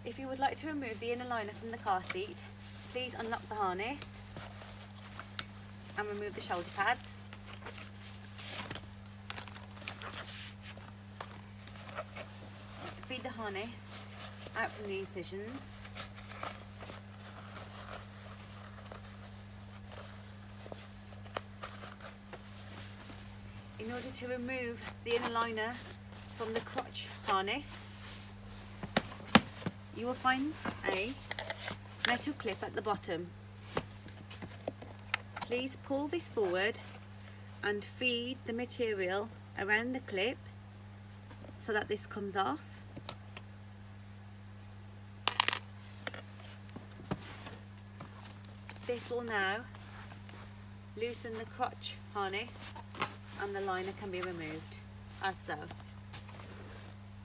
If you would like to remove the inner liner from the car seat, please unlock the harness and remove the shoulder pads. Feed the harness out from the incisions. In order to remove the inner liner from the crotch harness, you will find a metal clip at the bottom. Please pull this forward and feed the material around the clip so that this comes off. This will now loosen the crotch harness and the liner can be removed, as so.